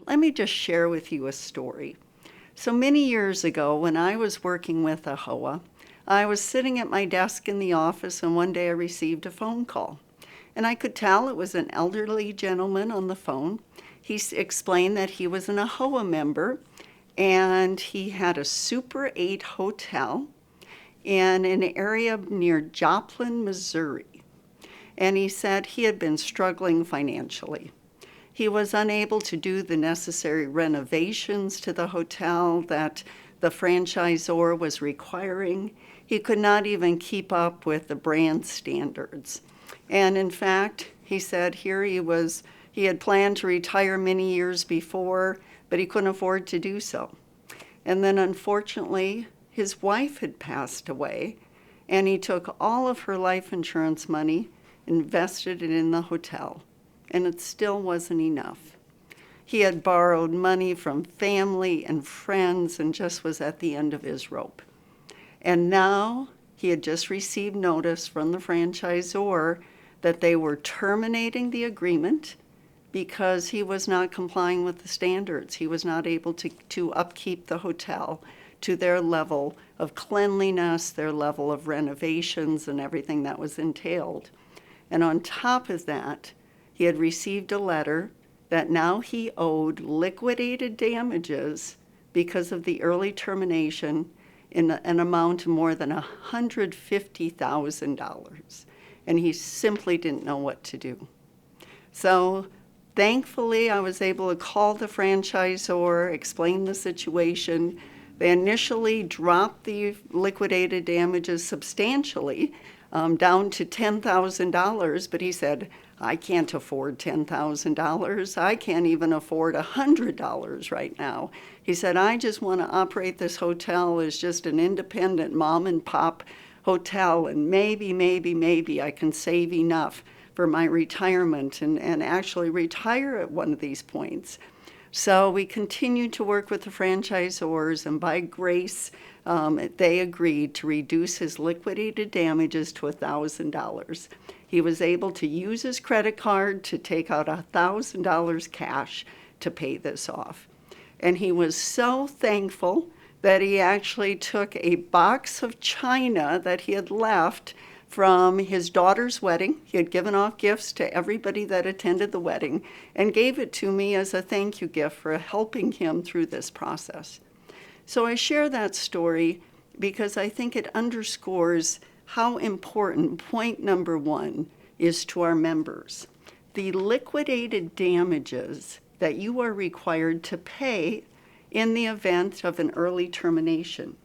let me just share with you a story. So many years ago, when I was working with AAHOA, I was sitting at my desk in the office, and one day I received a phone call. And I could tell it was an elderly gentleman on the phone. He explained that he was an AAHOA member, and he had a Super 8 hotel in an area near Joplin, Missouri. And he said he had been struggling financially. He was unable to do the necessary renovations to the hotel that the franchisor was requiring. He could not even keep up with the brand standards. And in fact, he said he had planned to retire many years before, but he couldn't afford to do so. And then unfortunately, his wife had passed away, and he took all of her life insurance money, invested it in the hotel, and it still wasn't enough. He had borrowed money from family and friends and just was at the end of his rope. And now he had just received notice from the franchisor that they were terminating the agreement because he was not complying with the standards. He was not able to upkeep the hotel to their level of cleanliness, their level of renovations, and everything that was entailed. And on top of that, he had received a letter that now he owed liquidated damages because of the early termination in an amount of more than $150,000. And he simply didn't know what to do. So thankfully, I was able to call the franchisor, explain the situation. They initially dropped the liquidated damages substantially, down to $10,000, but he said, I can't afford $10,000. I can't even afford $100 right now. He said, I just want to operate this hotel as just an independent mom and pop hotel, and maybe I can save enough for my retirement and actually retire at one of these points. So we continued to work with the franchisors, and by grace, they agreed to reduce his liquidated damages to $1,000. He was able to use his credit card to take out $1,000 cash to pay this off. And he was so thankful that he actually took a box of china that he had left from his daughter's wedding. He had given off gifts to everybody that attended the wedding and gave it to me as a thank you gift for helping him through this process. So I share that story because I think it underscores how important point number one is to our members. The liquidated damages that you are required to pay in the event of an early termination.